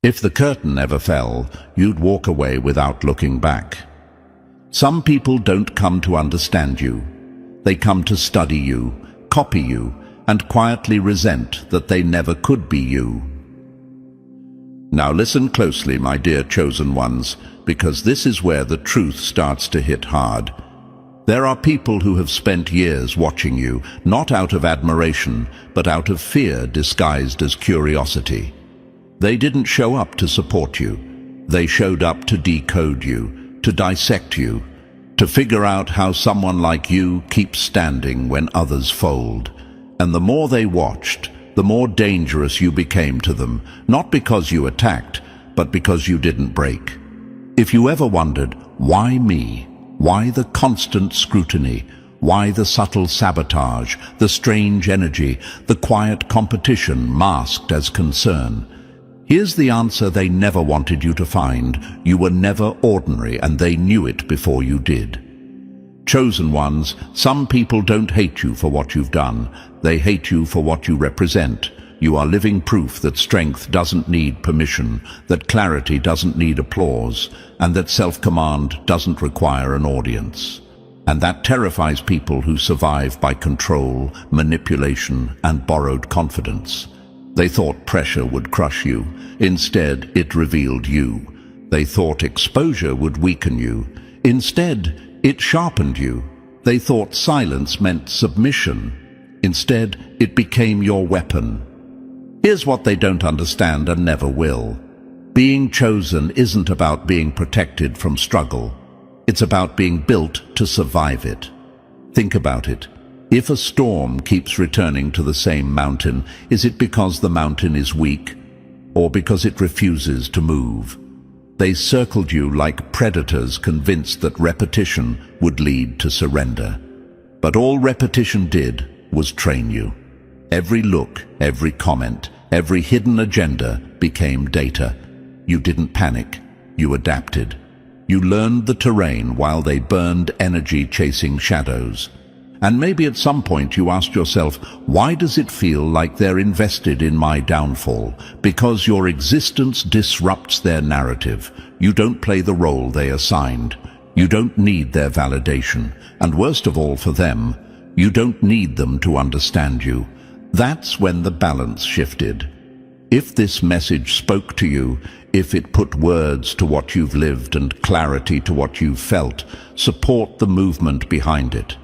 If the curtain ever fell, you'd walk away without looking back. Some people don't come to understand you. They come to study you, copy you, and quietly resent that they never could be you. Now listen closely, my dear chosen ones, because this is where the truth starts to hit hard. There are people who have spent years watching you, not out of admiration, but out of fear disguised as curiosity. They didn't show up to support you. They showed up to decode you, to dissect you, to figure out how someone like you keeps standing when others fold. And the more they watched, the more dangerous you became to them, not because you attacked, but because you didn't break. If you ever wondered, why me? Why the constant scrutiny? Why the subtle sabotage, the strange energy, the quiet competition masked as concern? Here's the answer they never wanted you to find. You were never ordinary, and they knew it before you did. Chosen ones, some people don't hate you for what you've done. They hate you for what you represent. You are living proof that strength doesn't need permission, that clarity doesn't need applause, and that self-command doesn't require an audience. And that terrifies people who survive by control, manipulation, and borrowed confidence. They thought pressure would crush you. Instead, it revealed you. They thought exposure would weaken you. Instead, it sharpened you. They thought silence meant submission. Instead, it became your weapon. Here's what they don't understand and never will. Being chosen isn't about being protected from struggle. It's about being built to survive it. Think about it. If a storm keeps returning to the same mountain, is it because the mountain is weak, or because it refuses to move? They circled you like predators, convinced that repetition would lead to surrender. But all repetition did was train you. Every look, every comment, every hidden agenda became data. You didn't panic, you adapted. You learned the terrain while they burned energy chasing shadows. And maybe at some point you asked yourself, why does it feel like they're invested in my downfall? Because your existence disrupts their narrative. You don't play the role they assigned. You don't need their validation. And worst of all for them, you don't need them to understand you. That's when the balance shifted. If this message spoke to you, if it put words to what you've lived and clarity to what you've felt, support the movement behind it.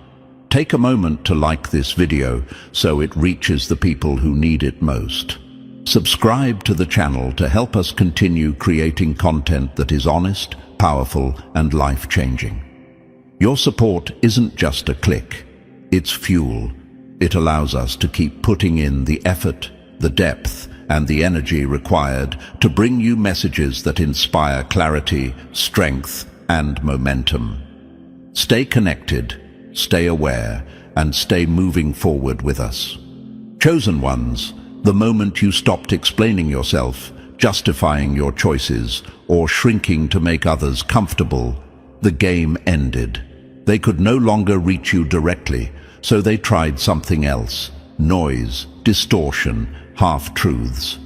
Take a moment to like this video so it reaches the people who need it most. Subscribe to the channel to help us continue creating content that is honest, powerful, and life-changing. Your support isn't just a click, it's fuel. It allows us to keep putting in the effort, the depth, and the energy required to bring you messages that inspire clarity, strength, and momentum. Stay connected, stay aware, and stay moving forward with us. Chosen ones, the moment you stopped explaining yourself, justifying your choices, or shrinking to make others comfortable, the game ended. They could no longer reach you directly, so they tried something else: noise, distortion, half-truths.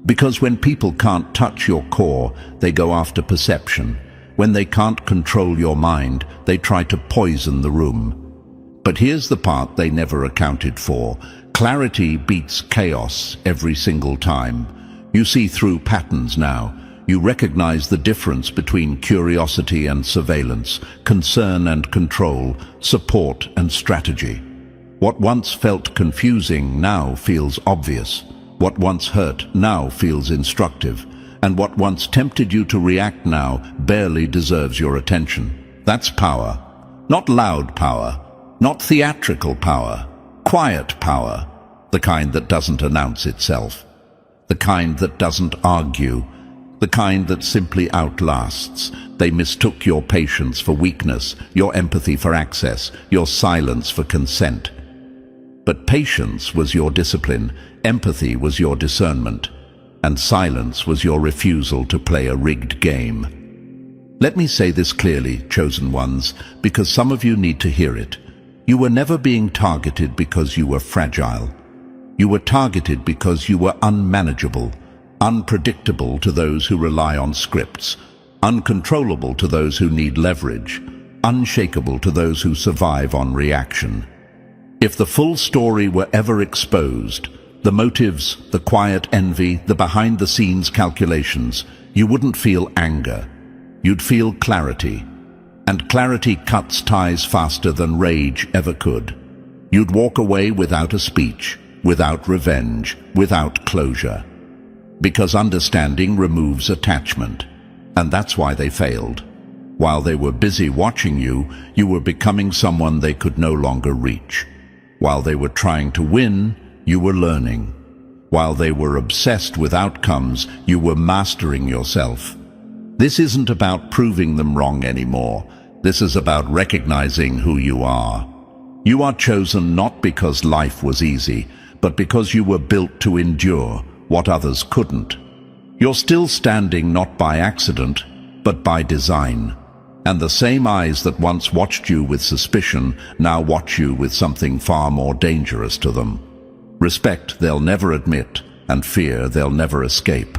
Because when people can't touch your core, they go after perception. When they can't control your mind, they try to poison the room. But here's the part they never accounted for. Clarity beats chaos every single time. You see through patterns now. You recognize the difference between curiosity and surveillance, concern and control, support and strategy. What once felt confusing now feels obvious. What once hurt now feels instructive. And what once tempted you to react now barely deserves your attention. That's power. Not loud power, not theatrical power, quiet power, the kind that doesn't announce itself, the kind that doesn't argue, the kind that simply outlasts. They mistook your patience for weakness, your empathy for access, your silence for consent. But patience was your discipline, empathy was your discernment, and silence was your refusal to play a rigged game. Let me say this clearly, chosen ones, because some of you need to hear it. You were never being targeted because you were fragile. You were targeted because you were unmanageable. unpredictable to those who rely on scripts, uncontrollable to those who need leverage, unshakable to those who survive on reaction. If the full story were ever exposed, the motives, the quiet envy, the behind-the-scenes calculations, you wouldn't feel anger. You'd feel clarity. And clarity cuts ties faster than rage ever could. You'd walk away without a speech, without revenge, without closure. Because understanding removes attachment. And that's why they failed. While they were busy watching you, you were becoming someone they could no longer reach. While they were trying to win, you were learning. While they were obsessed with outcomes, you were mastering yourself. This isn't about proving them wrong anymore. This is about recognizing who you are. You are chosen not because life was easy, but because you were built to endure what others couldn't. You're still standing not by accident, but by design. And the same eyes that once watched you with suspicion now watch you with something far more dangerous to them. Respect they'll never admit, and fear they'll never escape.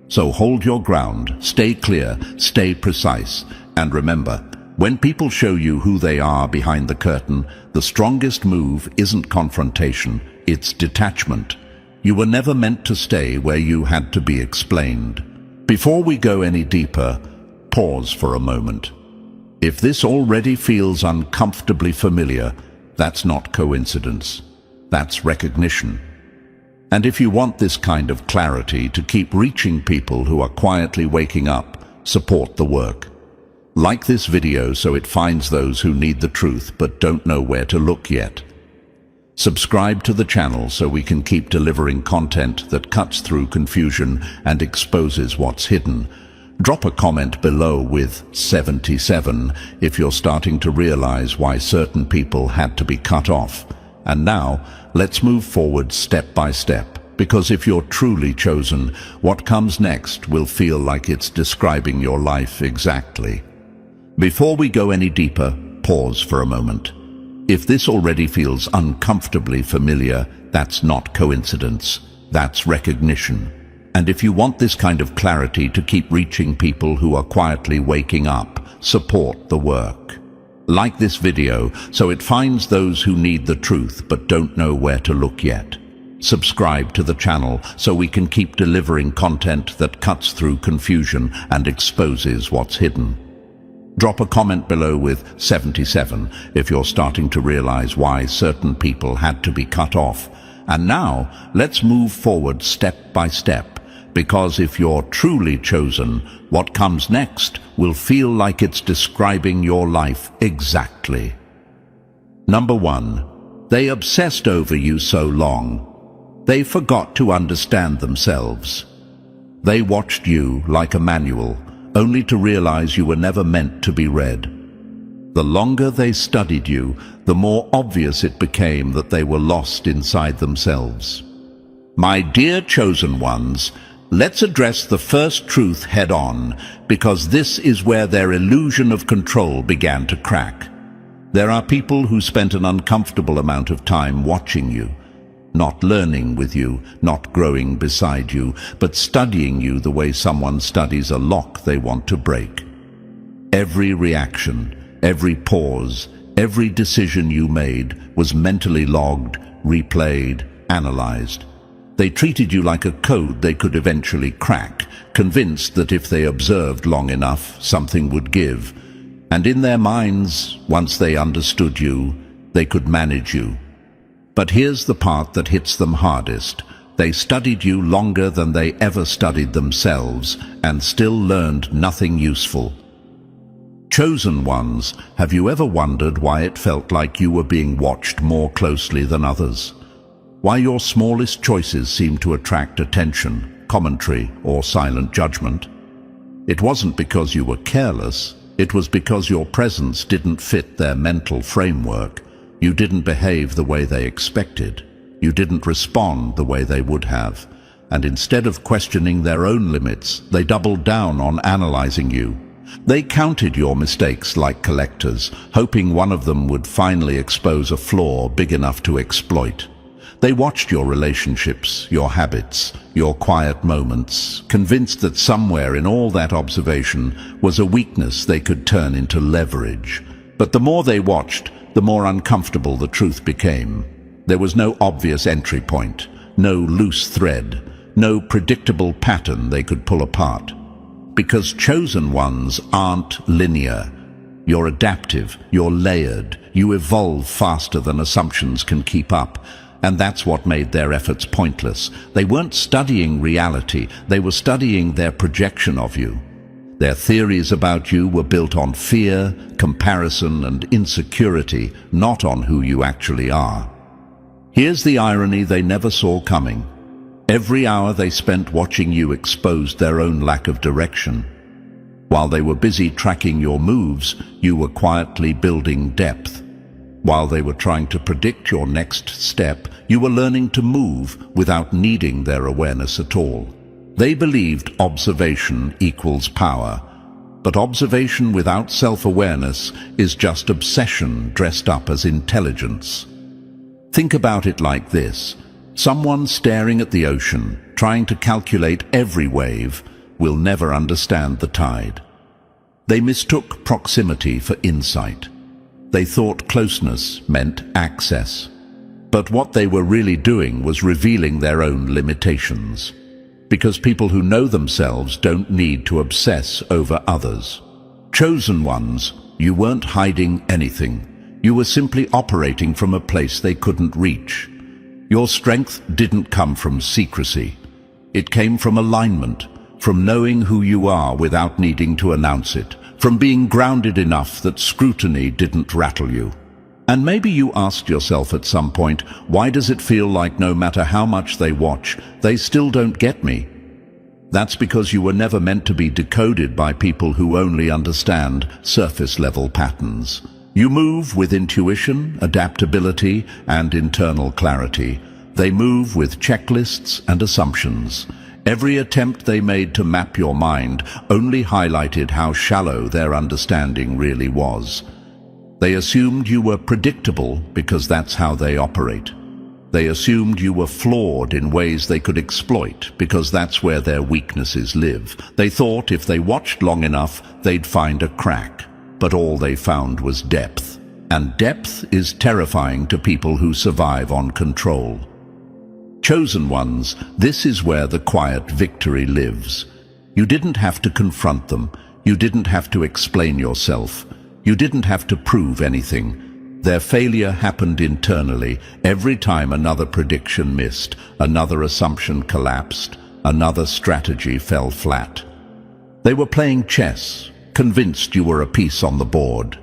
So hold your ground, stay clear, stay precise, and remember, when people show you who they are behind the curtain, the strongest move isn't confrontation, it's detachment. You were never meant to stay where you had to be explained. Before we go any deeper, pause for a moment. If this already feels uncomfortably familiar, that's not coincidence. That's recognition. And if you want this kind of clarity to keep reaching people who are quietly waking up, support the work. Like this video so it finds those who need the truth but don't know where to look yet. Subscribe to the channel so we can keep delivering content that cuts through confusion and exposes what's hidden. Drop a comment below with 77 if you're starting to realize why certain people had to be cut off. And now, let's move forward step by step, because if you're truly chosen, what comes next will feel like it's describing your life exactly. Before we go any deeper, pause for a moment. If this already feels uncomfortably familiar, that's not coincidence, that's recognition. And if you want this kind of clarity to keep reaching people who are quietly waking up, support the work. Like this video so it finds those who need the truth but don't know where to look yet. Subscribe to the channel so we can keep delivering content that cuts through confusion and exposes what's hidden. Drop a comment below with 77 if you're starting to realize why certain people had to be cut off. And now, let's move forward step by step, because if you're truly chosen, what comes next will feel like it's describing your life exactly. Number 1. They obsessed over you so long, they forgot to understand themselves. They watched you like a manual, only to realize you were never meant to be read. The longer they studied you, the more obvious it became that they were lost inside themselves. My dear chosen ones, let's address the first truth head-on, because this is where their illusion of control began to crack. There are people who spent an uncomfortable amount of time watching you, not learning with you, not growing beside you, but studying you the way someone studies a lock they want to break. Every reaction, every pause, every decision you made was mentally logged, replayed, analyzed. They treated you like a code they could eventually crack, convinced that if they observed long enough, something would give. And in their minds, once they understood you, they could manage you. But here's the part that hits them hardest. They studied you longer than they ever studied themselves, and still learned nothing useful. Chosen ones, have you ever wondered why it felt like you were being watched more closely than others? Why your smallest choices seemed to attract attention, commentary, or silent judgment? It wasn't because you were careless, it was because your presence didn't fit their mental framework. You didn't behave the way they expected. You didn't respond the way they would have. And instead of questioning their own limits, they doubled down on analyzing you. They counted your mistakes like collectors, hoping one of them would finally expose a flaw big enough to exploit. They watched your relationships, your habits, your quiet moments, convinced that somewhere in all that observation was a weakness they could turn into leverage. But the more they watched, the more uncomfortable the truth became. There was no obvious entry point, no loose thread, no predictable pattern they could pull apart. Because chosen ones aren't linear. You're adaptive, you're layered, you evolve faster than assumptions can keep up. And that's what made their efforts pointless. They weren't studying reality, they were studying their projection of you. Their theories about you were built on fear, comparison, and insecurity, not on who you actually are. Here's the irony they never saw coming. Every hour they spent watching you exposed their own lack of direction. While they were busy tracking your moves, you were quietly building depth. While they were trying to predict your next step, you were learning to move without needing their awareness at all. They believed observation equals power, but observation without self-awareness is just obsession dressed up as intelligence. Think about it like this. Someone staring at the ocean, trying to calculate every wave, will never understand the tide. They mistook proximity for insight. They thought closeness meant access. But what they were really doing was revealing their own limitations. Because people who know themselves don't need to obsess over others. Chosen ones, you weren't hiding anything. You were simply operating from a place they couldn't reach. Your strength didn't come from secrecy. It came from alignment, from knowing who you are without needing to announce it, from being grounded enough that scrutiny didn't rattle you. And maybe you asked yourself at some point, why does it feel like no matter how much they watch, they still don't get me? That's because you were never meant to be decoded by people who only understand surface-level patterns. You move with intuition, adaptability, and internal clarity. They move with checklists and assumptions. Every attempt they made to map your mind only highlighted how shallow their understanding really was. They assumed you were predictable because that's how they operate. They assumed you were flawed in ways they could exploit because that's where their weaknesses live. They thought if they watched long enough, they'd find a crack. But all they found was depth. And depth is terrifying to people who survive on control. Chosen ones, this is where the quiet victory lives. You didn't have to confront them. You didn't have to explain yourself. You didn't have to prove anything. Their failure happened internally every time another prediction missed, another assumption collapsed, another strategy fell flat. They were playing chess, convinced you were a piece on the board.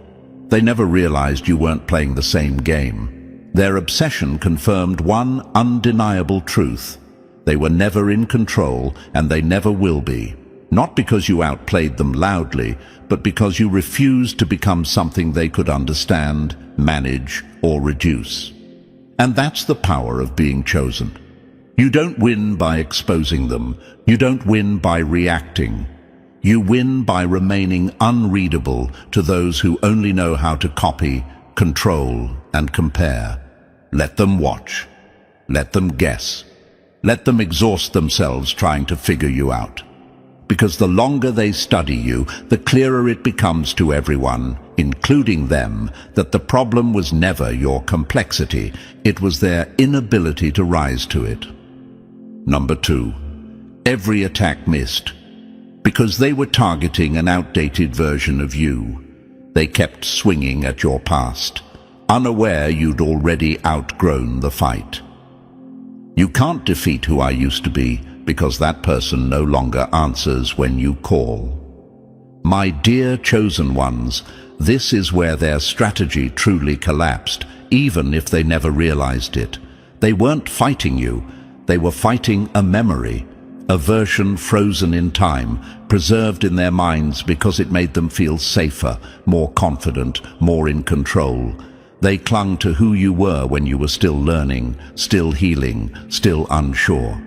They never realized you weren't playing the same game. Their obsession confirmed one undeniable truth. They were never in control, and they never will be. Not because you outplayed them loudly, but because you refused to become something they could understand, manage, or reduce. And that's the power of being chosen. You don't win by exposing them. You don't win by reacting. You win by remaining unreadable to those who only know how to copy, control, and compare. Let them watch. Let them guess. Let them exhaust themselves trying to figure you out. Because the longer they study you, the clearer it becomes to everyone, including them, that the problem was never your complexity. It was their inability to rise to it. Number 2. Every attack missed. Because they were targeting an outdated version of you. They kept swinging at your past, unaware you'd already outgrown the fight. You can't defeat who I used to be, because that person no longer answers when you call. My dear chosen ones, this is where their strategy truly collapsed, even if they never realized it. They weren't fighting you, they were fighting a memory, a version frozen in time, preserved in their minds because it made them feel safer, more confident, more in control. They clung to who you were when you were still learning, still healing, still unsure.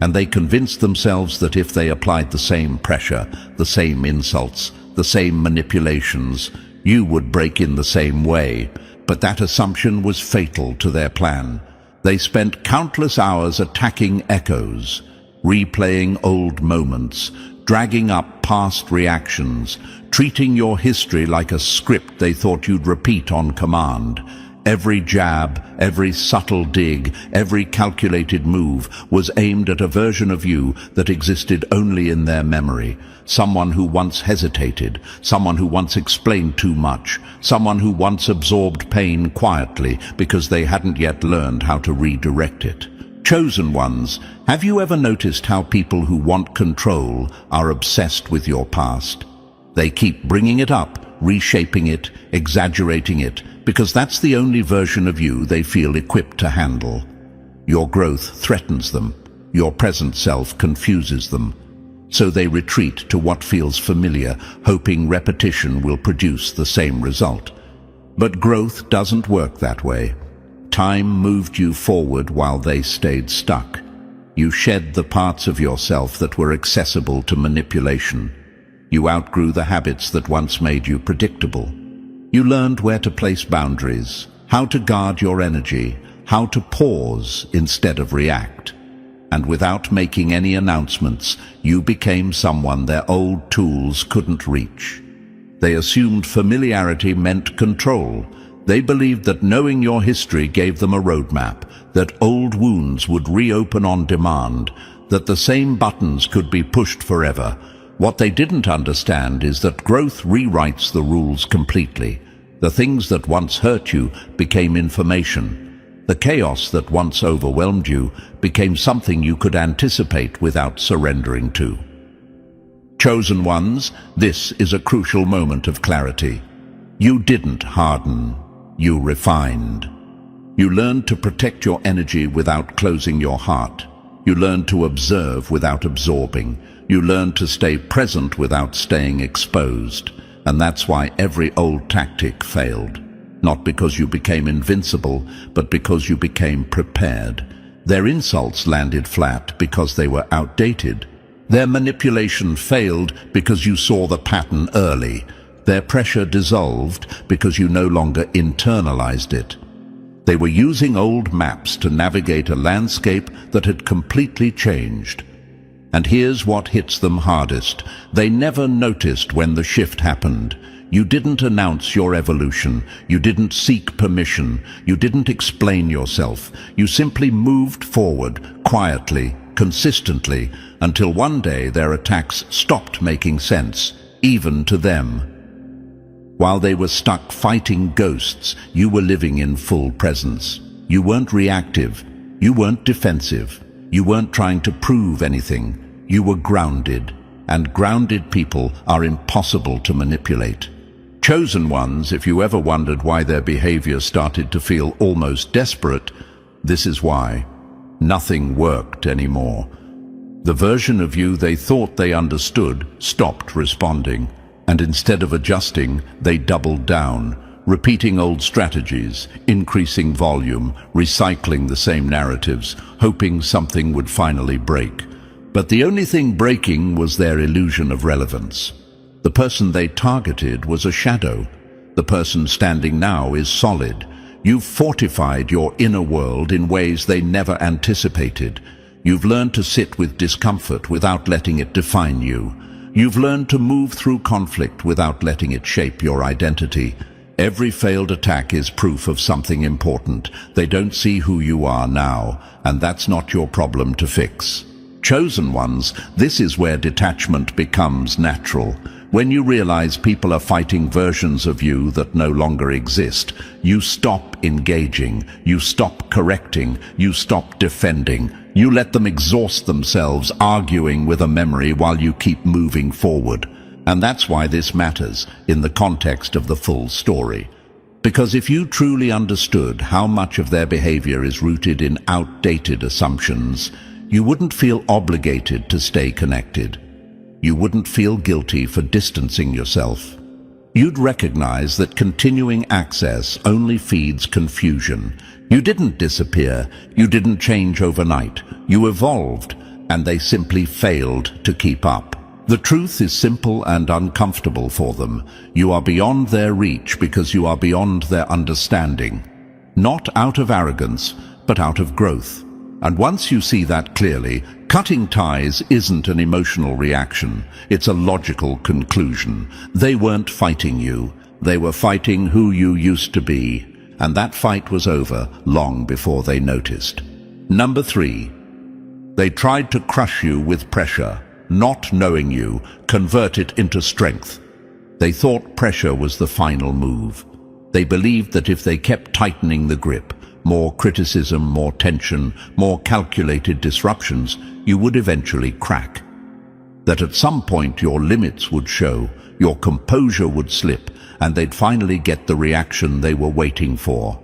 And they convinced themselves that if they applied the same pressure, the same insults, the same manipulations, you would break in the same way. But that assumption was fatal to their plan. They spent countless hours attacking echoes, replaying old moments, dragging up past reactions, treating your history like a script they thought you'd repeat on command. Every jab, every subtle dig, every calculated move was aimed at a version of you that existed only in their memory. Someone who once hesitated, someone who once explained too much, someone who once absorbed pain quietly because they hadn't yet learned how to redirect it. Chosen ones, have you ever noticed how people who want control are obsessed with your past? They keep bringing it up, reshaping it, exaggerating it, because that's the only version of you they feel equipped to handle. Your growth threatens them. Your present self confuses them. So they retreat to what feels familiar, hoping repetition will produce the same result. But growth doesn't work that way. Time moved you forward while they stayed stuck. You shed the parts of yourself that were accessible to manipulation. You outgrew the habits that once made you predictable. You learned where to place boundaries, how to guard your energy, how to pause instead of react. And without making any announcements, you became someone their old tools couldn't reach. They assumed familiarity meant control. They believed that knowing your history gave them a roadmap, that old wounds would reopen on demand, that the same buttons could be pushed forever. What they didn't understand is that growth rewrites the rules completely. The things that once hurt you became information. The chaos that once overwhelmed you became something you could anticipate without surrendering to. Chosen ones, this is a crucial moment of clarity. You didn't harden, you refined. You learned to protect your energy without closing your heart. You learned to observe without absorbing. You learned to stay present without staying exposed. And that's why every old tactic failed. Not because you became invincible, but because you became prepared. Their insults landed flat because they were outdated. Their manipulation failed because you saw the pattern early. Their pressure dissolved because you no longer internalized it. They were using old maps to navigate a landscape that had completely changed. And here's what hits them hardest. They never noticed when the shift happened. You didn't announce your evolution. You didn't seek permission. You didn't explain yourself. You simply moved forward, quietly, consistently, until one day their attacks stopped making sense, even to them. While they were stuck fighting ghosts, you were living in full presence. You weren't reactive. You weren't defensive. You weren't trying to prove anything. You were grounded, and grounded people are impossible to manipulate. Chosen ones, if you ever wondered why their behavior started to feel almost desperate, this is why. Nothing worked anymore. The version of you they thought they understood stopped responding, and instead of adjusting, they doubled down, repeating old strategies, increasing volume, recycling the same narratives, hoping something would finally break. But the only thing breaking was their illusion of relevance. The person they targeted was a shadow. The person standing now is solid. You've fortified your inner world in ways they never anticipated. You've learned to sit with discomfort without letting it define you. You've learned to move through conflict without letting it shape your identity. Every failed attack is proof of something important. They don't see who you are now, and that's not your problem to fix. Chosen ones, this is where detachment becomes natural. When you realize people are fighting versions of you that no longer exist, you stop engaging, you stop correcting, you stop defending. You let them exhaust themselves arguing with a memory while you keep moving forward. And that's why this matters in the context of the full story. Because if you truly understood how much of their behavior is rooted in outdated assumptions, you wouldn't feel obligated to stay connected. You wouldn't feel guilty for distancing yourself. You'd recognize that continuing access only feeds confusion. You didn't disappear. You didn't change overnight. You evolved, and they simply failed to keep up. The truth is simple and uncomfortable for them. You are beyond their reach because you are beyond their understanding. Not out of arrogance, but out of growth. And once you see that clearly, cutting ties isn't an emotional reaction, it's a logical conclusion. They weren't fighting you, they were fighting who you used to be, and that fight was over long before they noticed. Number 3. They tried to crush you with pressure, not knowing you, convert it into strength. They thought pressure was the final move. They believed that if they kept tightening the grip, more criticism, more tension, more calculated disruptions, you would eventually crack. That at some point your limits would show, your composure would slip, and they'd finally get the reaction they were waiting for.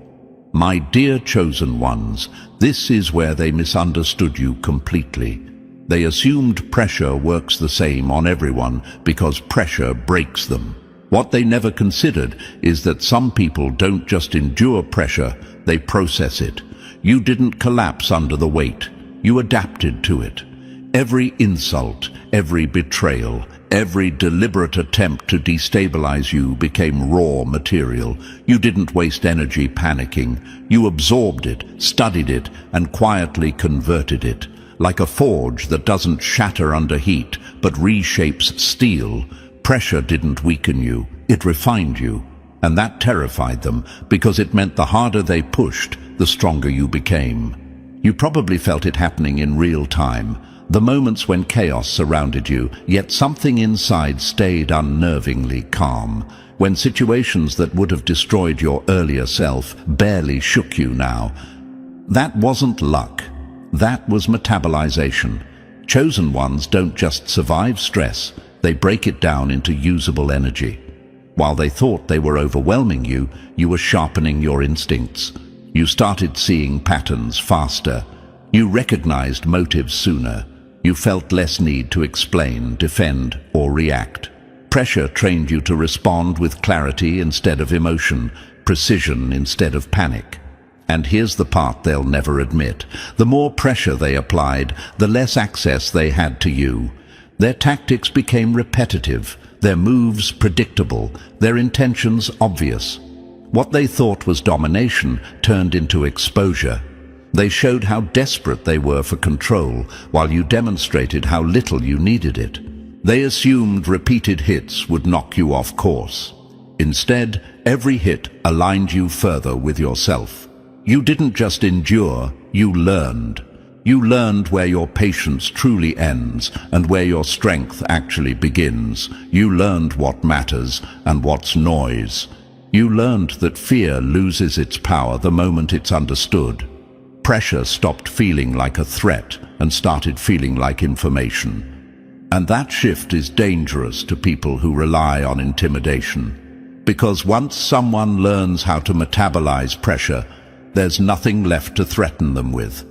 My dear chosen ones, this is where they misunderstood you completely. They assumed pressure works the same on everyone because pressure breaks them. What they never considered is that some people don't just endure pressure, they process it. You didn't collapse under the weight. You adapted to it. Every insult, every betrayal, every deliberate attempt to destabilize you became raw material. You didn't waste energy panicking. You absorbed it, studied it, and quietly converted it. Like a forge that doesn't shatter under heat, but reshapes steel, pressure didn't weaken you, it refined you. And that terrified them, because it meant the harder they pushed, the stronger you became. You probably felt it happening in real time, the moments when chaos surrounded you, yet something inside stayed unnervingly calm, when situations that would have destroyed your earlier self barely shook you now. That wasn't luck. That was metabolization. Chosen ones don't just survive stress, they break it down into usable energy. While they thought they were overwhelming you, you were sharpening your instincts. You started seeing patterns faster. You recognized motives sooner. You felt less need to explain, defend, or react. Pressure trained you to respond with clarity instead of emotion, precision instead of panic. And here's the part they'll never admit. The more pressure they applied, the less access they had to you. Their tactics became repetitive, their moves predictable, their intentions obvious. What they thought was domination turned into exposure. They showed how desperate they were for control, while you demonstrated how little you needed it. They assumed repeated hits would knock you off course. Instead, every hit aligned you further with yourself. You didn't just endure, you learned. You learned where your patience truly ends and where your strength actually begins. You learned what matters and what's noise. You learned that fear loses its power the moment it's understood. Pressure stopped feeling like a threat and started feeling like information. And that shift is dangerous to people who rely on intimidation. Because once someone learns how to metabolize pressure, there's nothing left to threaten them with.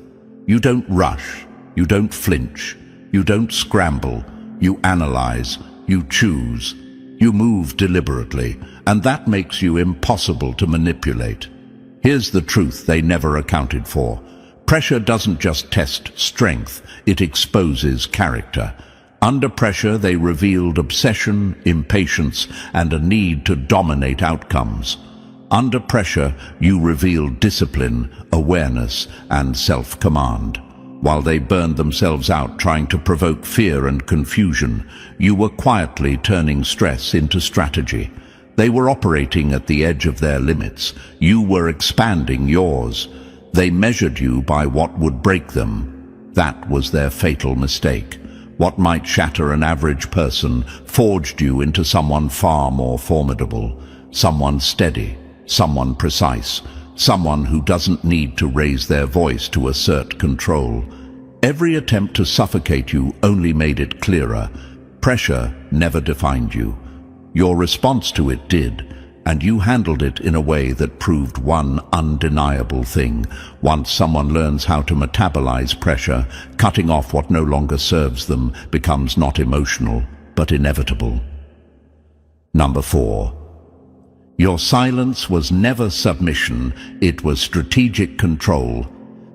You don't rush, you don't flinch, you don't scramble, you analyze, you choose, you move deliberately, and that makes you impossible to manipulate. Here's the truth they never accounted for. Pressure doesn't just test strength, it exposes character. Under pressure, they revealed obsession, impatience, and a need to dominate outcomes. Under pressure, you revealed discipline, awareness, and self-command. While they burned themselves out trying to provoke fear and confusion, you were quietly turning stress into strategy. They were operating at the edge of their limits. You were expanding yours. They measured you by what would break them. That was their fatal mistake. What might shatter an average person forged you into someone far more formidable, someone steady, someone precise, someone who doesn't need to raise their voice to assert control. Every attempt to suffocate you only made it clearer. Pressure never defined you. Your response to it did, and you handled it in a way that proved one undeniable thing. Once someone learns how to metabolize pressure, cutting off what no longer serves them becomes not emotional, but inevitable. Number 4. Your silence was never submission, it was strategic control.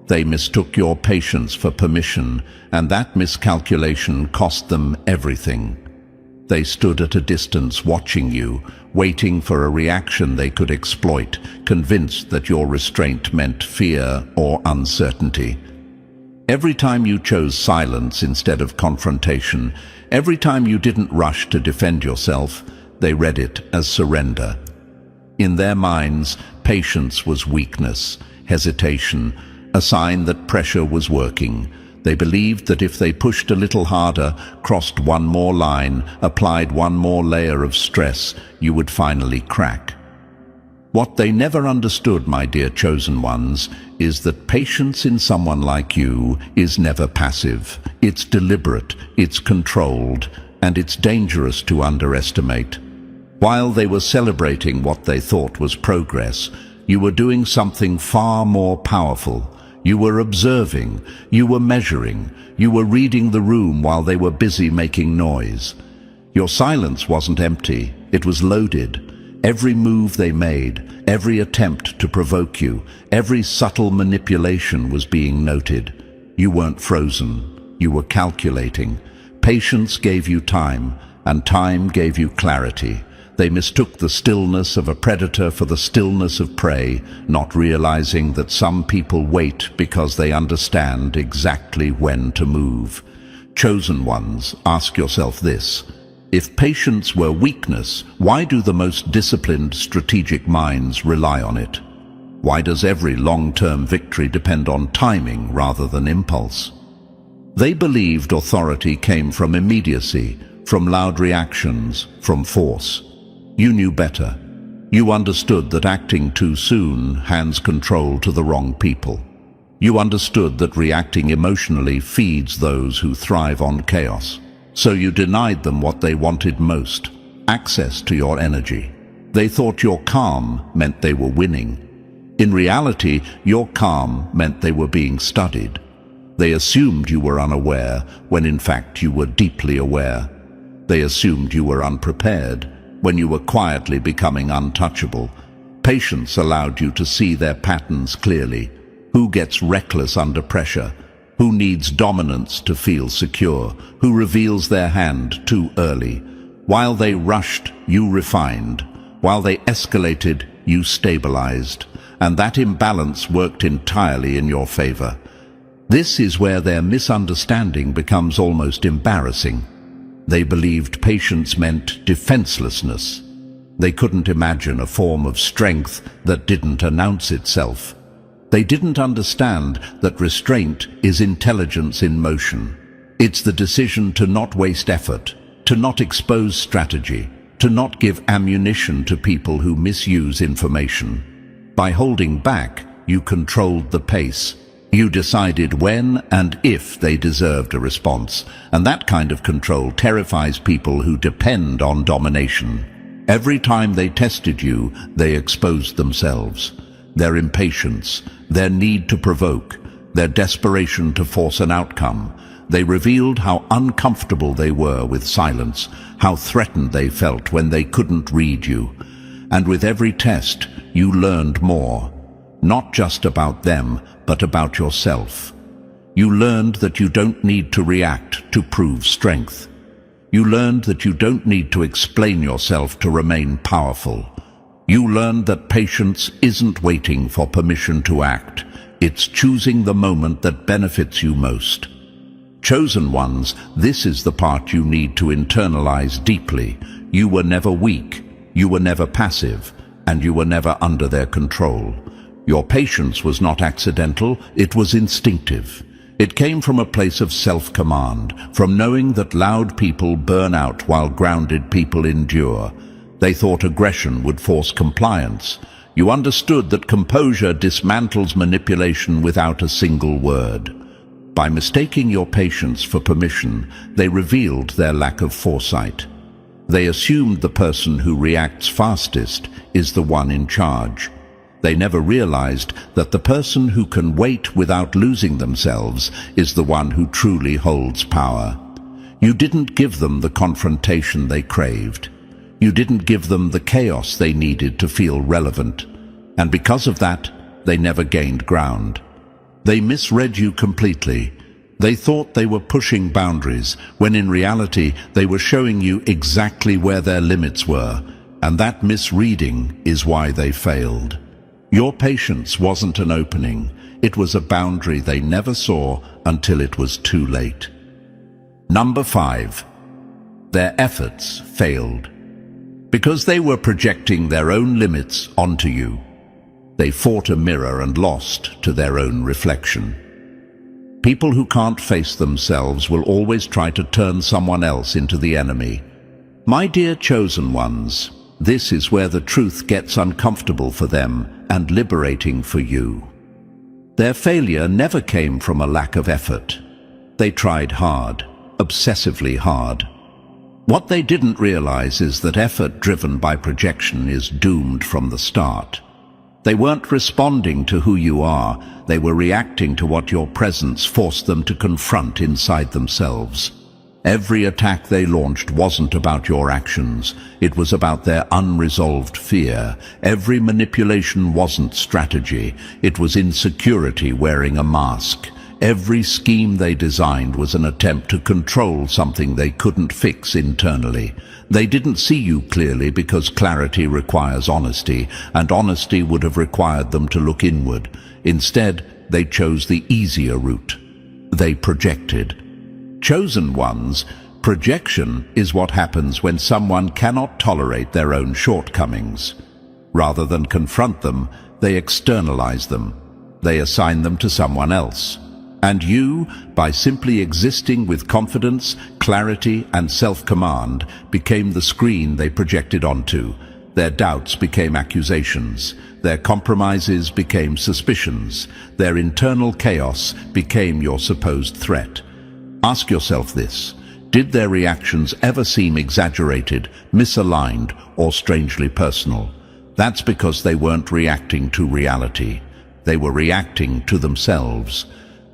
They mistook your patience for permission, and that miscalculation cost them everything. They stood at a distance watching you, waiting for a reaction they could exploit, convinced that your restraint meant fear or uncertainty. Every time you chose silence instead of confrontation, every time you didn't rush to defend yourself, they read it as surrender. In their minds, patience was weakness, hesitation, a sign that pressure was working. They believed that if they pushed a little harder, crossed one more line, applied one more layer of stress, you would finally crack. What they never understood, my dear chosen ones, is that patience in someone like you is never passive. It's deliberate, it's controlled, and it's dangerous to underestimate. While they were celebrating what they thought was progress, you were doing something far more powerful. You were observing, you were measuring, you were reading the room while they were busy making noise. Your silence wasn't empty, it was loaded. Every move they made, every attempt to provoke you, every subtle manipulation was being noted. You weren't frozen, you were calculating. Patience gave you time, and time gave you clarity. They mistook the stillness of a predator for the stillness of prey, not realizing that some people wait because they understand exactly when to move. Chosen ones, ask yourself this. If patience were weakness, why do the most disciplined strategic minds rely on it? Why does every long-term victory depend on timing rather than impulse? They believed authority came from immediacy, from loud reactions, from force. You knew better. You understood that acting too soon hands control to the wrong people. You understood that reacting emotionally feeds those who thrive on chaos. So you denied them what they wanted most, access to your energy. They thought your calm meant they were winning. In reality, your calm meant they were being studied. They assumed you were unaware, when in fact you were deeply aware. They assumed you were unprepared, when you were quietly becoming untouchable. Patience allowed you to see their patterns clearly. Who gets reckless under pressure? Who needs dominance to feel secure? Who reveals their hand too early? While they rushed, you refined. While they escalated, you stabilized. And that imbalance worked entirely in your favor. This is where their misunderstanding becomes almost embarrassing. They believed patience meant defenselessness. They couldn't imagine a form of strength that didn't announce itself. They didn't understand that restraint is intelligence in motion. It's the decision to not waste effort, to not expose strategy, to not give ammunition to people who misuse information. By holding back, you controlled the pace. You decided when and if they deserved a response, and that kind of control terrifies people who depend on domination. Every time they tested you, they exposed themselves. Their impatience, their need to provoke, their desperation to force an outcome. They revealed how uncomfortable they were with silence, how threatened they felt when they couldn't read you. And with every test, you learned more. Not just about them, but about yourself. You learned that you don't need to react to prove strength. You learned that you don't need to explain yourself to remain powerful. You learned that patience isn't waiting for permission to act. It's choosing the moment that benefits you most. Chosen ones, this is the part you need to internalize deeply. You were never weak, you were never passive, and you were never under their control. Your patience was not accidental, it was instinctive. It came from a place of self-command, from knowing that loud people burn out while grounded people endure. They thought aggression would force compliance. You understood that composure dismantles manipulation without a single word. By mistaking your patience for permission, they revealed their lack of foresight. They assumed the person who reacts fastest is the one in charge. They never realized that the person who can wait without losing themselves is the one who truly holds power. You didn't give them the confrontation they craved. You didn't give them the chaos they needed to feel relevant. And because of that, they never gained ground. They misread you completely. They thought they were pushing boundaries, when in reality they were showing you exactly where their limits were, and that misreading is why they failed. Your patience wasn't an opening, it was a boundary they never saw until it was too late. Number 5. Their efforts failed. Because they were projecting their own limits onto you. They fought a mirror and lost to their own reflection. People who can't face themselves will always try to turn someone else into the enemy. My dear chosen ones, this is where the truth gets uncomfortable for them and liberating for you. Their failure never came from a lack of effort. They tried hard, obsessively hard. What they didn't realize is that effort driven by projection is doomed from the start. They weren't responding to who you are, they were reacting to what your presence forced them to confront inside themselves. Every attack they launched wasn't about your actions, it was about their unresolved fear. Every manipulation wasn't strategy, it was insecurity wearing a mask. Every scheme they designed was an attempt to control something they couldn't fix internally. They didn't see you clearly because clarity requires honesty, and honesty would have required them to look inward. Instead, they chose the easier route. They projected. Chosen ones, projection is what happens when someone cannot tolerate their own shortcomings. Rather than confront them, they externalize them. They assign them to someone else. And you, by simply existing with confidence, clarity, and self-command, became the screen they projected onto. Their doubts became accusations. Their compromises became suspicions. Their internal chaos became your supposed threat. Ask yourself this: did their reactions ever seem exaggerated, misaligned, or strangely personal? That's because they weren't reacting to reality. They were reacting to themselves.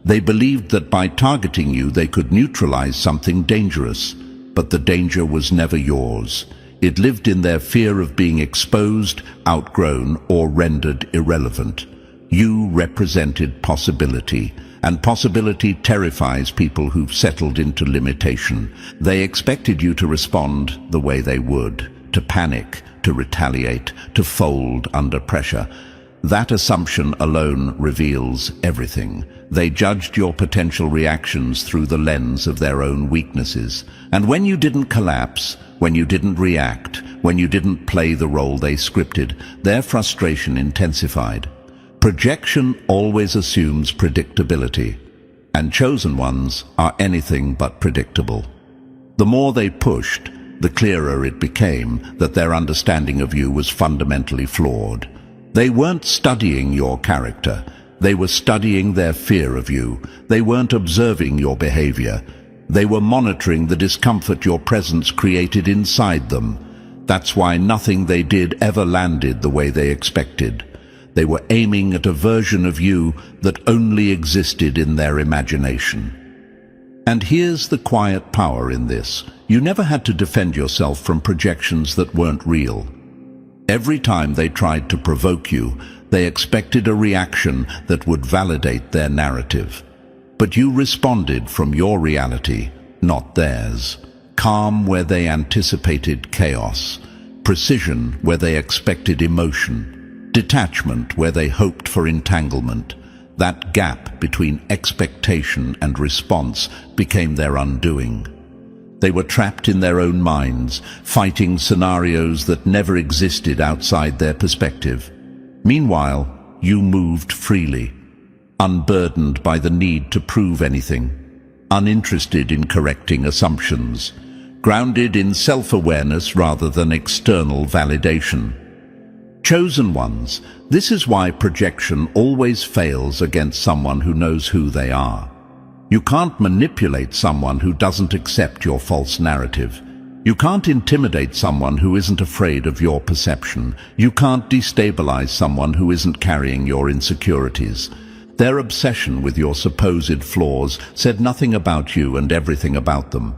They believed that by targeting you they could neutralize something dangerous, but the danger was never yours. It lived in their fear of being exposed, outgrown, or rendered irrelevant. You represented possibility, and possibility terrifies people who've settled into limitation. They expected you to respond the way they would, to panic, to retaliate, to fold under pressure. That assumption alone reveals everything. They judged your potential reactions through the lens of their own weaknesses. And when you didn't collapse, when you didn't react, when you didn't play the role they scripted, their frustration intensified. Projection always assumes predictability, and chosen ones are anything but predictable. The more they pushed, the clearer it became that their understanding of you was fundamentally flawed. They weren't studying your character. They were studying their fear of you. They weren't observing your behavior. They were monitoring the discomfort your presence created inside them. That's why nothing they did ever landed the way they expected. They were aiming at a version of you that only existed in their imagination. And here's the quiet power in this. You never had to defend yourself from projections that weren't real. Every time they tried to provoke you, they expected a reaction that would validate their narrative. But you responded from your reality, not theirs. Calm where they anticipated chaos, precision where they expected emotion, detachment where they hoped for entanglement. That gap between expectation and response became their undoing. They were trapped in their own minds, fighting scenarios that never existed outside their perspective. Meanwhile, you moved freely, unburdened by the need to prove anything, uninterested in correcting assumptions, grounded in self-awareness rather than external validation. Chosen ones, this is why projection always fails against someone who knows who they are. You can't manipulate someone who doesn't accept your false narrative. You can't intimidate someone who isn't afraid of your perception. You can't destabilize someone who isn't carrying your insecurities. Their obsession with your supposed flaws said nothing about you and everything about them.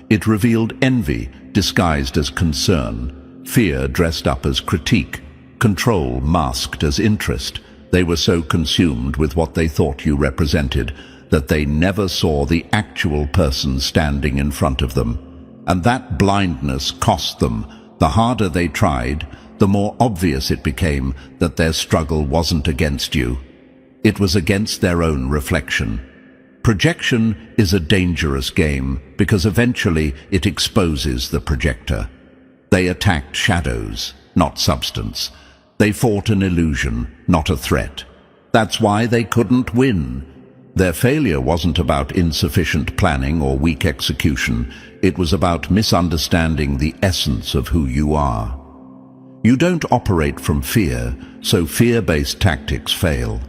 It revealed envy disguised as concern, fear dressed up as critique, control masked as interest. They were so consumed with what they thought you represented that they never saw the actual person standing in front of them. And that blindness cost them. The harder they tried, the more obvious it became that their struggle wasn't against you. It was against their own reflection. Projection is a dangerous game because eventually it exposes the projector. They attacked shadows, not substance. They fought an illusion, not a threat. That's why they couldn't win. Their failure wasn't about insufficient planning or weak execution. It was about misunderstanding the essence of who you are. You don't operate from fear, so fear-based tactics fail.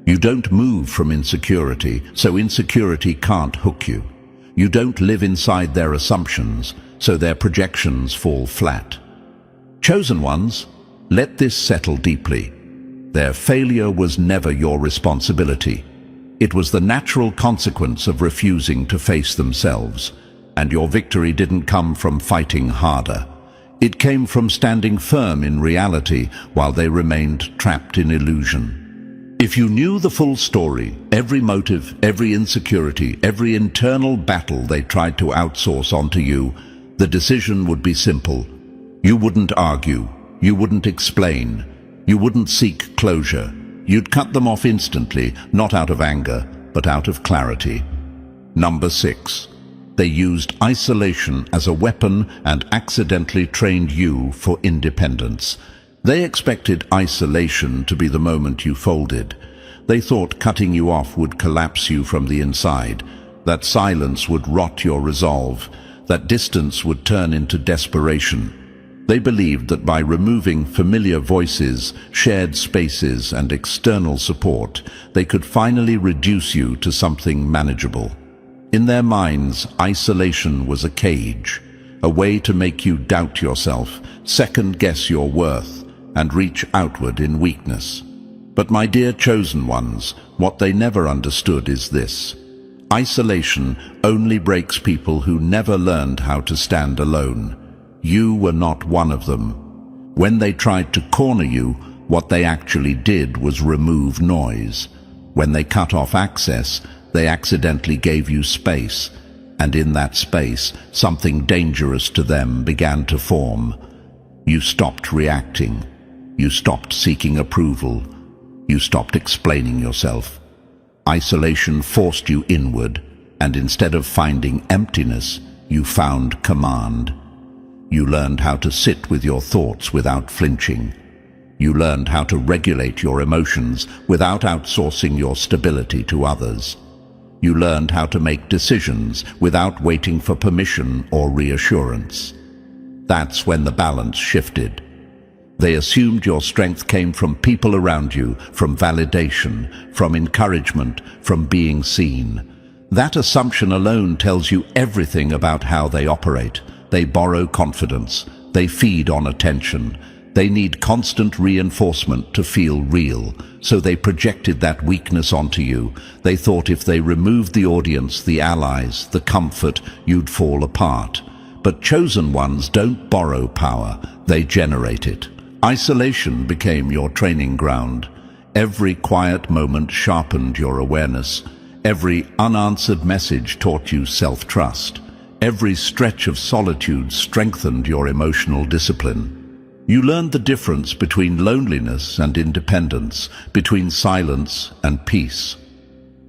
You don't move from insecurity, so insecurity can't hook you. You don't live inside their assumptions, so their projections fall flat. Chosen ones, let this settle deeply. Their failure was never your responsibility. It was the natural consequence of refusing to face themselves, and your victory didn't come from fighting harder. It came from standing firm in reality while they remained trapped in illusion. If you knew the full story, every motive, every insecurity, every internal battle they tried to outsource onto you, the decision would be simple. You wouldn't argue. You wouldn't explain. You wouldn't seek closure. You'd cut them off instantly, not out of anger, but out of clarity. Number 6. They used isolation as a weapon and accidentally trained you for independence. They expected isolation to be the moment you folded. They thought cutting you off would collapse you from the inside, that silence would rot your resolve, that distance would turn into desperation. They believed that by removing familiar voices, shared spaces, and external support, they could finally reduce you to something manageable. In their minds, isolation was a cage, a way to make you doubt yourself, second-guess your worth, and reach outward in weakness. But my dear chosen ones, what they never understood is this. Isolation only breaks people who never learned how to stand alone. You were not one of them. When they tried to corner you, what they actually did was remove noise. When they cut off access, they accidentally gave you space, and in that space, something dangerous to them began to form. You stopped reacting. You stopped seeking approval. You stopped explaining yourself. Isolation forced you inward, and instead of finding emptiness, you found command. You learned how to sit with your thoughts without flinching. You learned how to regulate your emotions without outsourcing your stability to others. You learned how to make decisions without waiting for permission or reassurance. That's when the balance shifted. They assumed your strength came from people around you, from validation, from encouragement, from being seen. That assumption alone tells you everything about how they operate. They borrow confidence. They feed on attention. They need constant reinforcement to feel real, so they projected that weakness onto you. They thought if they removed the audience, the allies, the comfort, you'd fall apart. But chosen ones don't borrow power, they generate it. Isolation became your training ground. Every quiet moment sharpened your awareness. Every unanswered message taught you self-trust. Every stretch of solitude strengthened your emotional discipline. You learned the difference between loneliness and independence, between silence and peace.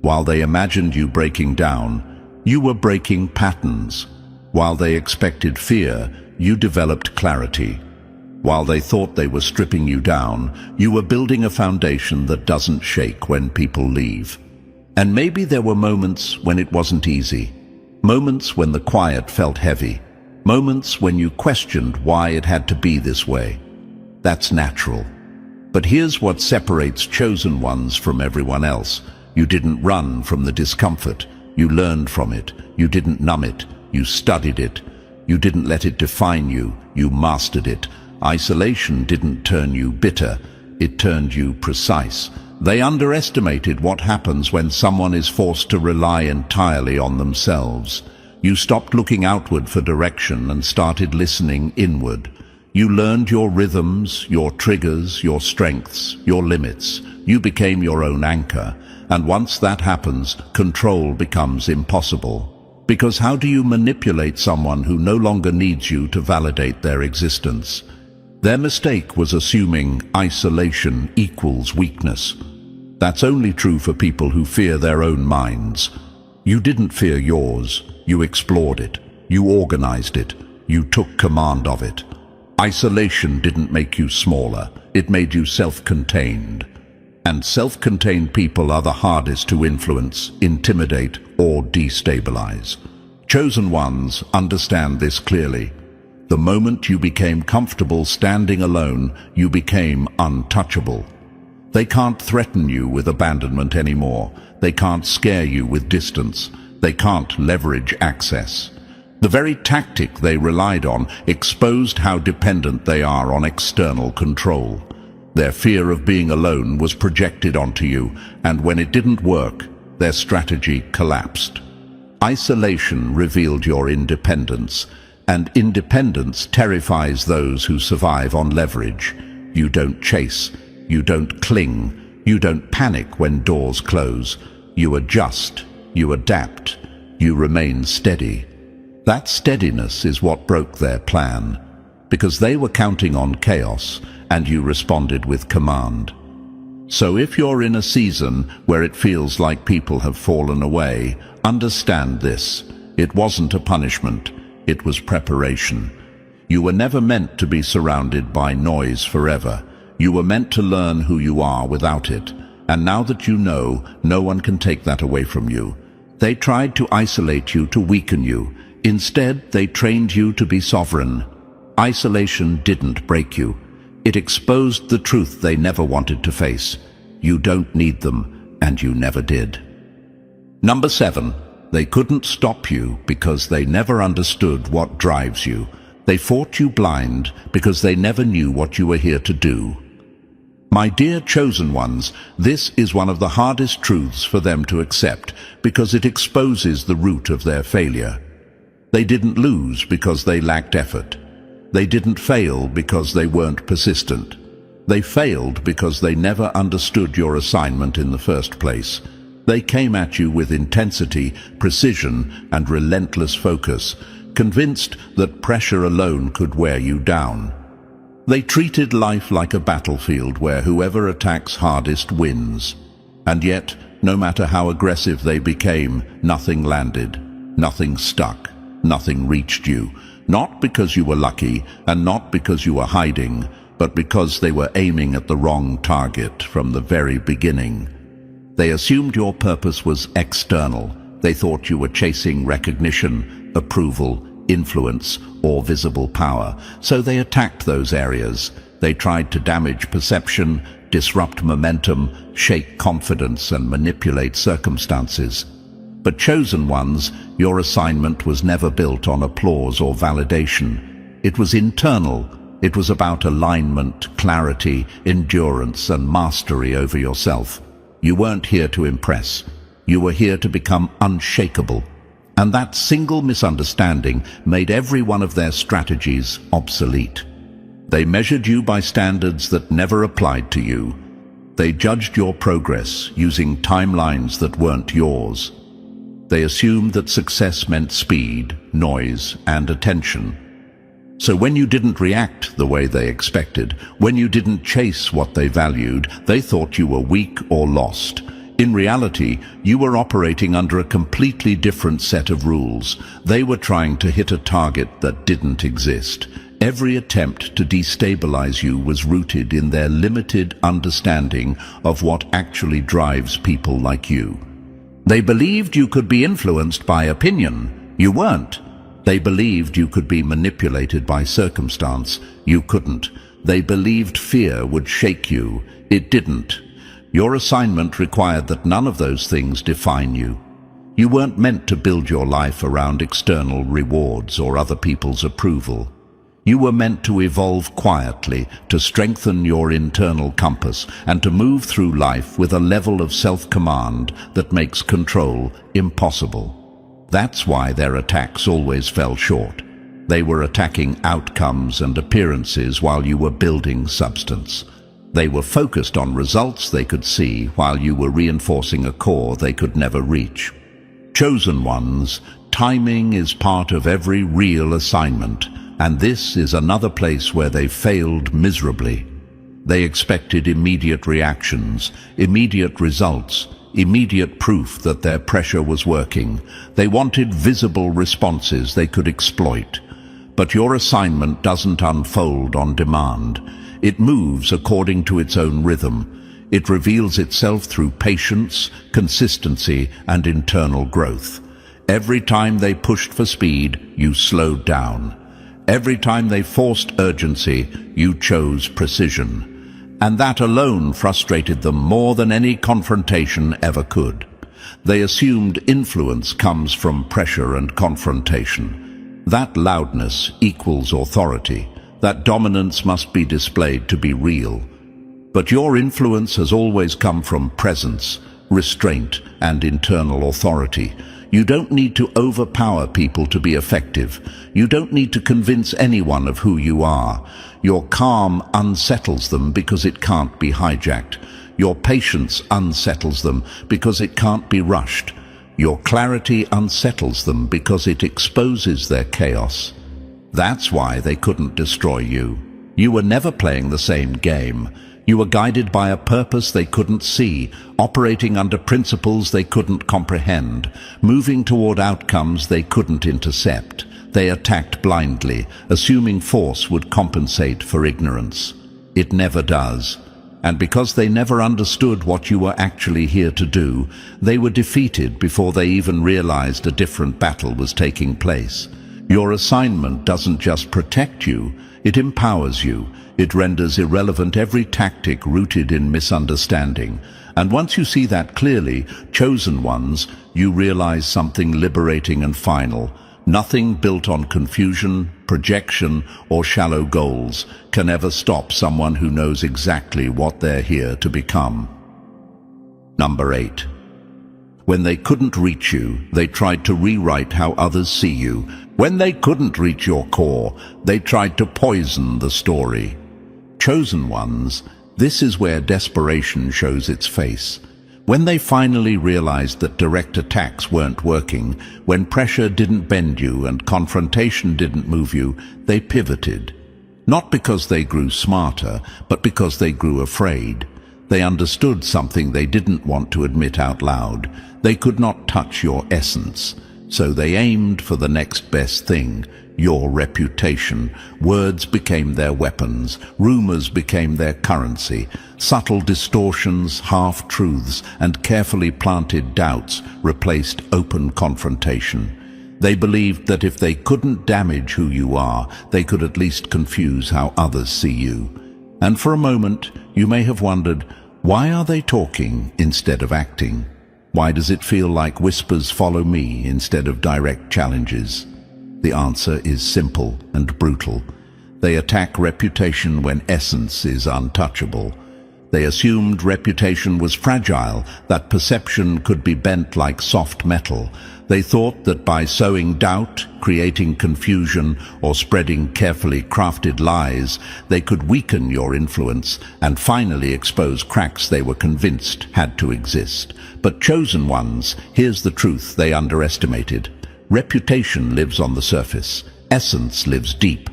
While they imagined you breaking down, you were breaking patterns. While they expected fear, you developed clarity. While they thought they were stripping you down, you were building a foundation that doesn't shake when people leave. And maybe there were moments when it wasn't easy. Moments when the quiet felt heavy. Moments when you questioned why it had to be this way. That's natural. But here's what separates chosen ones from everyone else. You didn't run from the discomfort. You learned from it. You didn't numb it. You studied it. You didn't let it define you. You mastered it. Isolation didn't turn you bitter. It turned you precise. They underestimated what happens when someone is forced to rely entirely on themselves. You stopped looking outward for direction and started listening inward. You learned your rhythms, your triggers, your strengths, your limits. You became your own anchor, and once that happens, control becomes impossible. Because how do you manipulate someone who no longer needs you to validate their existence? Their mistake was assuming isolation equals weakness. That's only true for people who fear their own minds. You didn't fear yours, you explored it, you organized it, you took command of it. Isolation didn't make you smaller, it made you self-contained. And self-contained people are the hardest to influence, intimidate, or destabilize. Chosen ones understand this clearly. The moment you became comfortable standing alone, you became untouchable. They can't threaten you with abandonment anymore. They can't scare you with distance. They can't leverage access. The very tactic they relied on exposed how dependent they are on external control. Their fear of being alone was projected onto you, and when it didn't work, their strategy collapsed. Isolation revealed your independence, and independence terrifies those who survive on leverage. You don't chase, you don't cling, you don't panic when doors close. You adjust, you adapt, you remain steady. That steadiness is what broke their plan, because they were counting on chaos, and you responded with command. So if you're in a season where it feels like people have fallen away, understand this. It wasn't a punishment, it was preparation. You were never meant to be surrounded by noise forever. You were meant to learn who you are without it. And now that you know, no one can take that away from you. They tried to isolate you to weaken you. Instead, they trained you to be sovereign. Isolation didn't break you. It exposed the truth they never wanted to face. You don't need them, and you never did. Number 7. They couldn't stop you because they never understood what drives you. They fought you blind because they never knew what you were here to do. My dear chosen ones, this is one of the hardest truths for them to accept because it exposes the root of their failure. They didn't lose because they lacked effort. They didn't fail because they weren't persistent. They failed because they never understood your assignment in the first place. They came at you with intensity, precision, and relentless focus, convinced that pressure alone could wear you down. They treated life like a battlefield where whoever attacks hardest wins. And yet, no matter how aggressive they became, nothing landed, nothing stuck, nothing reached you. Not because you were lucky, and not because you were hiding, but because they were aiming at the wrong target from the very beginning. They assumed your purpose was external. They thought you were chasing recognition, approval, influence, or visible power. So they attacked those areas. They tried to damage perception, disrupt momentum, shake confidence, and manipulate circumstances. But chosen ones, your assignment was never built on applause or validation. It was internal. It was about alignment, clarity, endurance, and mastery over yourself. You weren't here to impress. You were here to become unshakable. And that single misunderstanding made every one of their strategies obsolete. They measured you by standards that never applied to you. They judged your progress using timelines that weren't yours. They assumed that success meant speed, noise, and attention. So when you didn't react the way they expected, when you didn't chase what they valued, they thought you were weak or lost. In reality, you were operating under a completely different set of rules. They were trying to hit a target that didn't exist. Every attempt to destabilize you was rooted in their limited understanding of what actually drives people like you. They believed you could be influenced by opinion. You weren't. They believed you could be manipulated by circumstance. You couldn't. They believed fear would shake you. It didn't. Your assignment required that none of those things define you. You weren't meant to build your life around external rewards or other people's approval. You were meant to evolve quietly, to strengthen your internal compass, and to move through life with a level of self-command that makes control impossible. That's why their attacks always fell short. They were attacking outcomes and appearances while you were building substance. They were focused on results they could see while you were reinforcing a core they could never reach. Chosen ones, timing is part of every real assignment, and this is another place where they failed miserably. They expected immediate reactions, immediate results, immediate proof that their pressure was working. They wanted visible responses they could exploit. But your assignment doesn't unfold on demand. It moves according to its own rhythm. It reveals itself through patience, consistency, and internal growth. Every time they pushed for speed, you slowed down. Every time they forced urgency, you chose precision. And that alone frustrated them more than any confrontation ever could. They assumed influence comes from pressure and confrontation. That loudness equals authority. That dominance must be displayed to be real. But your influence has always come from presence, restraint, and internal authority. You don't need to overpower people to be effective. You don't need to convince anyone of who you are. Your calm unsettles them because it can't be hijacked. Your patience unsettles them because it can't be rushed. Your clarity unsettles them because it exposes their chaos. That's why they couldn't destroy you. You were never playing the same game. You were guided by a purpose they couldn't see, operating under principles they couldn't comprehend, moving toward outcomes they couldn't intercept. They attacked blindly, assuming force would compensate for ignorance. It never does. And because they never understood what you were actually here to do, they were defeated before they even realized a different battle was taking place. Your assignment doesn't just protect you, it empowers you. It renders irrelevant every tactic rooted in misunderstanding. And once you see that clearly, chosen ones, you realize something liberating and final. Nothing built on confusion, projection, or shallow goals can ever stop someone who knows exactly what they're here to become. Number 8. When they couldn't reach you, they tried to rewrite how others see you. When they couldn't reach your core, they tried to poison the story. Chosen ones, this is where desperation shows its face. When they finally realized that direct attacks weren't working, when pressure didn't bend you and confrontation didn't move you, they pivoted. Not because they grew smarter, but because they grew afraid. They understood something they didn't want to admit out loud. They could not touch your essence. So they aimed for the next best thing, your reputation. Words became their weapons, rumors became their currency. Subtle distortions, half-truths, and carefully planted doubts replaced open confrontation. They believed that if they couldn't damage who you are, they could at least confuse how others see you. And for a moment, you may have wondered, why are they talking instead of acting? Why does it feel like whispers follow me instead of direct challenges? The answer is simple and brutal. They attack reputation when essence is untouchable. They assumed reputation was fragile, that perception could be bent like soft metal. They thought that by sowing doubt, creating confusion, or spreading carefully crafted lies, they could weaken your influence and finally expose cracks they were convinced had to exist. But chosen ones, here's the truth they underestimated. Reputation lives on the surface. Essence lives deep.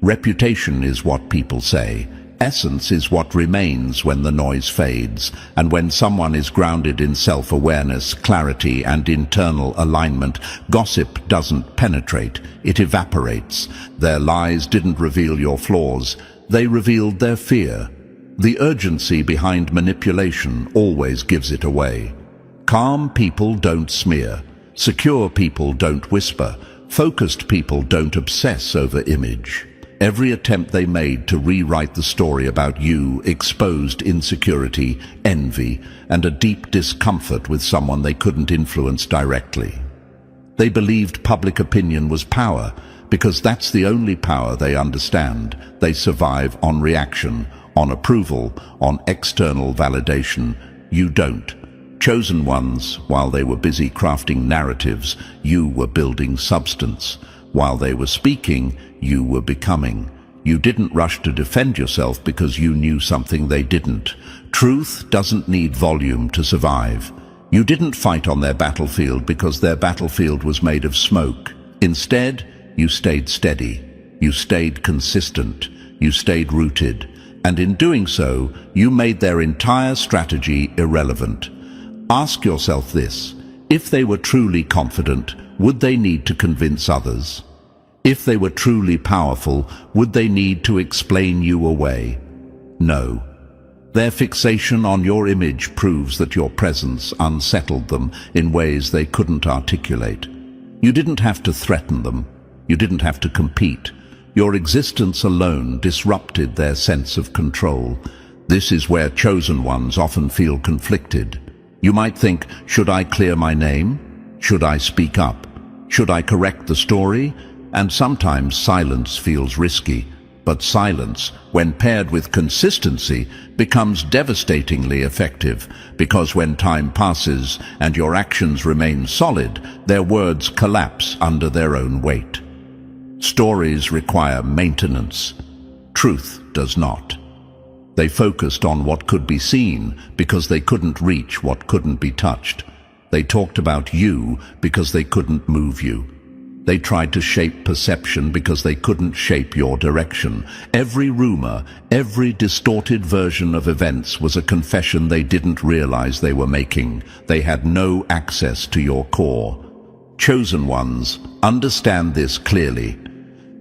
Reputation is what people say. Essence is what remains when the noise fades, and when someone is grounded in self-awareness, clarity, and internal alignment, gossip doesn't penetrate, it evaporates. Their lies didn't reveal your flaws, they revealed their fear. The urgency behind manipulation always gives it away. Calm people don't smear. Secure people don't whisper. Focused people don't obsess over image. Every attempt they made to rewrite the story about you exposed insecurity, envy, and a deep discomfort with someone they couldn't influence directly. They believed public opinion was power, because that's the only power they understand. They survive on reaction, on approval, on external validation. You don't. Chosen ones, while they were busy crafting narratives, you were building substance. While they were speaking, you were becoming. You didn't rush to defend yourself because you knew something they didn't. Truth doesn't need volume to survive. You didn't fight on their battlefield because their battlefield was made of smoke. Instead, you stayed steady. You stayed consistent. You stayed rooted. And in doing so, you made their entire strategy irrelevant. Ask yourself this: if they were truly confident, would they need to convince others? If they were truly powerful, would they need to explain you away? No. Their fixation on your image proves that your presence unsettled them in ways they couldn't articulate. You didn't have to threaten them. You didn't have to compete. Your existence alone disrupted their sense of control. This is where chosen ones often feel conflicted. You might think, should I clear my name? Should I speak up? Should I correct the story? And sometimes silence feels risky. But silence, when paired with consistency, becomes devastatingly effective, because when time passes and your actions remain solid, their words collapse under their own weight. Stories require maintenance. Truth does not. They focused on what could be seen because they couldn't reach what couldn't be touched. They talked about you because they couldn't move you. They tried to shape perception because they couldn't shape your direction. Every rumor, every distorted version of events was a confession they didn't realize they were making. They had no access to your core. Chosen ones understand this clearly.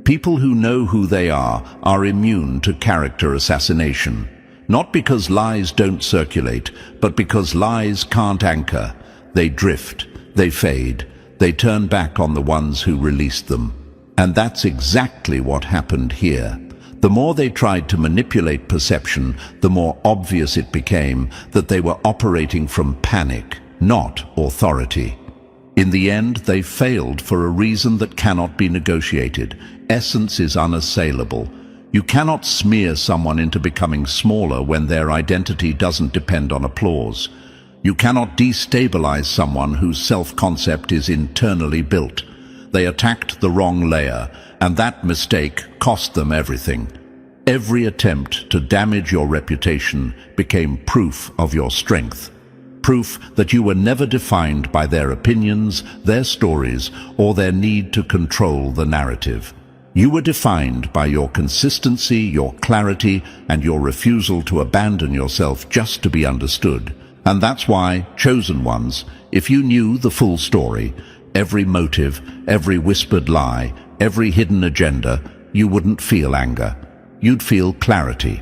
People who know who they are immune to character assassination. Not because lies don't circulate, but because lies can't anchor. They drift, they fade. They turn back on the ones who released them. And that's exactly what happened here. The more they tried to manipulate perception, the more obvious it became that they were operating from panic, not authority. In the end, they failed for a reason that cannot be negotiated. Essence is unassailable. You cannot smear someone into becoming smaller when their identity doesn't depend on applause. You cannot destabilize someone whose self-concept is internally built. They attacked the wrong layer, and that mistake cost them everything. Every attempt to damage your reputation became proof of your strength. Proof that you were never defined by their opinions, their stories, or their need to control the narrative. You were defined by your consistency, your clarity, and your refusal to abandon yourself just to be understood. And that's why, chosen ones, if you knew the full story, every motive, every whispered lie, every hidden agenda, you wouldn't feel anger. You'd feel clarity.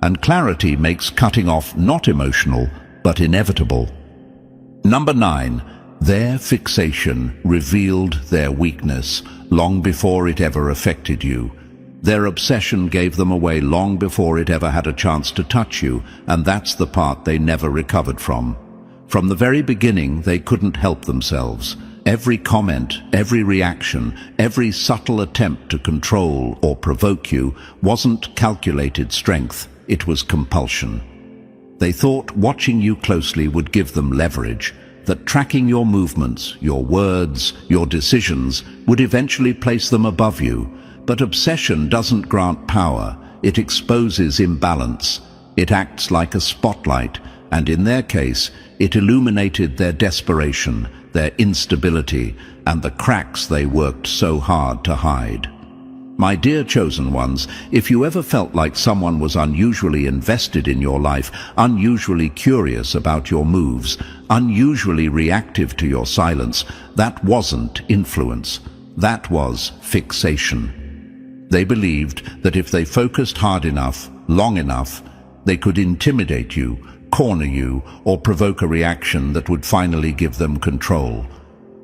And clarity makes cutting off not emotional, but inevitable. Number 9, their fixation revealed their weakness long before it ever affected you. Their obsession gave them away long before it ever had a chance to touch you, and that's the part they never recovered from. From the very beginning, they couldn't help themselves. Every comment, every reaction, every subtle attempt to control or provoke you wasn't calculated strength, it was compulsion. They thought watching you closely would give them leverage, that tracking your movements, your words, your decisions would eventually place them above you. But obsession doesn't grant power, it exposes imbalance. It acts like a spotlight, and in their case, it illuminated their desperation, their instability, and the cracks they worked so hard to hide. My dear chosen ones, if you ever felt like someone was unusually invested in your life, unusually curious about your moves, unusually reactive to your silence, that wasn't influence. That was fixation. They believed that if they focused hard enough, long enough, they could intimidate you, corner you, or provoke a reaction that would finally give them control.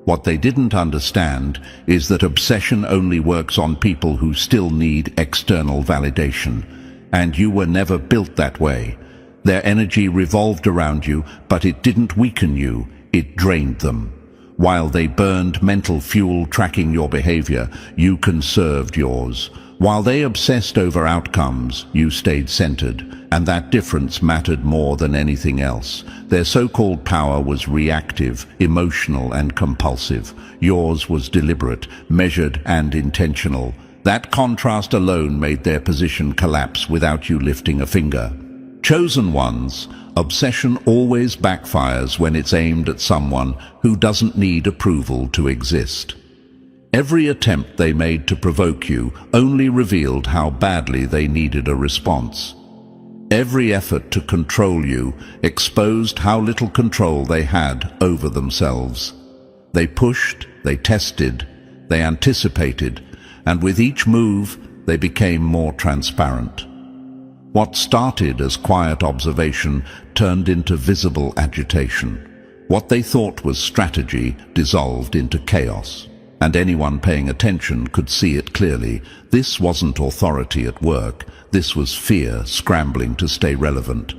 What they didn't understand is that obsession only works on people who still need external validation. And you were never built that way. Their energy revolved around you, but it didn't weaken you, it drained them. While they burned mental fuel tracking your behavior, you conserved yours. While they obsessed over outcomes, you stayed centered. and that difference mattered more than anything else. Their so-called power was reactive, emotional, and compulsive. Yours was deliberate, measured, and intentional. That contrast alone made their position collapse without you lifting a finger. Chosen ones, obsession always backfires when it's aimed at someone who doesn't need approval to exist. Every attempt they made to provoke you only revealed how badly they needed a response. Every effort to control you exposed how little control they had over themselves. They pushed, they tested, they anticipated, and with each move they became more transparent. What started as quiet observation turned into visible agitation. What they thought was strategy dissolved into chaos. And anyone paying attention could see it clearly. This wasn't authority at work. This was fear scrambling to stay relevant.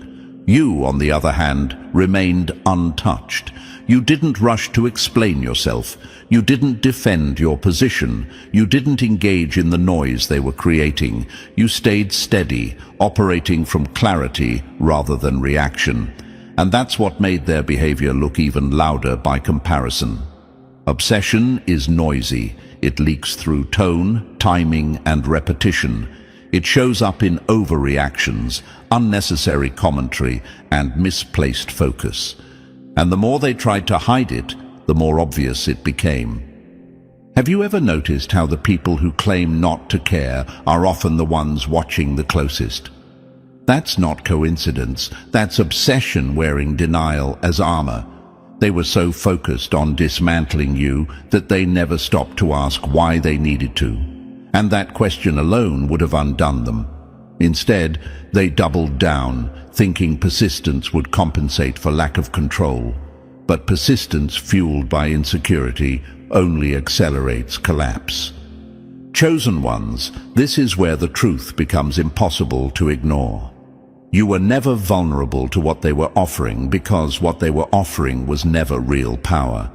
You, on the other hand, remained untouched. You didn't rush to explain yourself. You didn't defend your position. You didn't engage in the noise they were creating. You stayed steady, operating from clarity rather than reaction. And that's what made their behavior look even louder by comparison. Obsession is noisy. It leaks through tone, timing, and repetition. It shows up in overreactions, unnecessary commentary, and misplaced focus. And the more they tried to hide it, the more obvious it became. Have you ever noticed how the people who claim not to care are often the ones watching the closest? That's not coincidence. That's obsession wearing denial as armor. They were so focused on dismantling you that they never stopped to ask why they needed to. And that question alone would have undone them. Instead, they doubled down, thinking persistence would compensate for lack of control. But persistence fueled by insecurity only accelerates collapse. Chosen ones, this is where the truth becomes impossible to ignore. You were never vulnerable to what they were offering because what they were offering was never real power.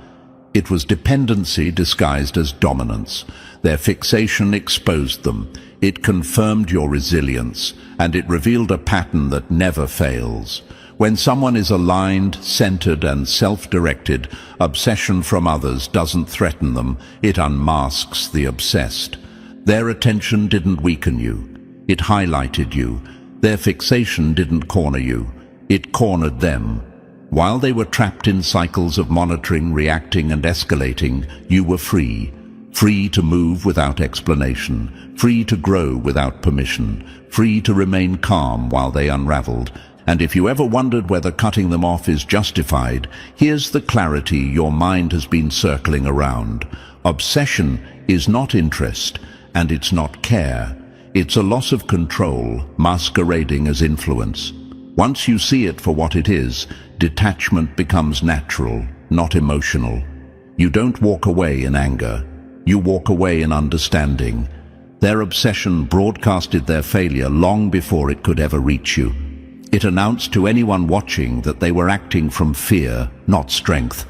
It was dependency disguised as dominance. Their fixation exposed them. It confirmed your resilience, and it revealed a pattern that never fails. When someone is aligned, centered, and self-directed, obsession from others doesn't threaten them, it unmasks the obsessed. Their attention didn't weaken you. It highlighted you. Their fixation didn't corner you. It cornered them. While they were trapped in cycles of monitoring, reacting, and escalating, you were free. Free to move without explanation. Free to grow without permission. Free to remain calm while they unraveled. And if you ever wondered whether cutting them off is justified, here's the clarity your mind has been circling around. Obsession is not interest, and it's not care. It's a loss of control, masquerading as influence. Once you see it for what it is, detachment becomes natural, not emotional. You don't walk away in anger. You walk away in understanding. Their obsession broadcasted their failure long before it could ever reach you. It announced to anyone watching that they were acting from fear, not strength.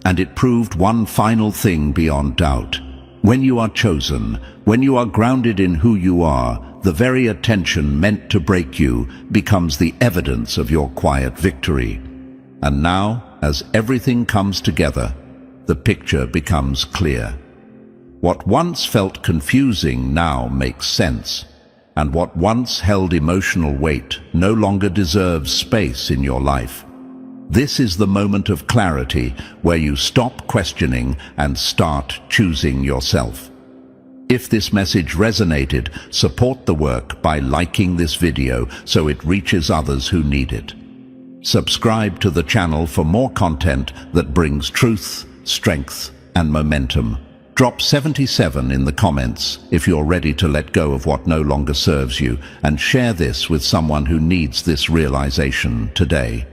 And it proved one final thing beyond doubt. When you are chosen, when you are grounded in who you are, the very attention meant to break you becomes the evidence of your quiet victory. And now, as everything comes together, the picture becomes clear. What once felt confusing now makes sense, and what once held emotional weight no longer deserves space in your life. This is the moment of clarity where you stop questioning and start choosing yourself. If this message resonated, support the work by liking this video so it reaches others who need it. Subscribe to the channel for more content that brings truth, strength, and momentum. Drop 77 in the comments if you're ready to let go of what no longer serves you, and share this with someone who needs this realization today.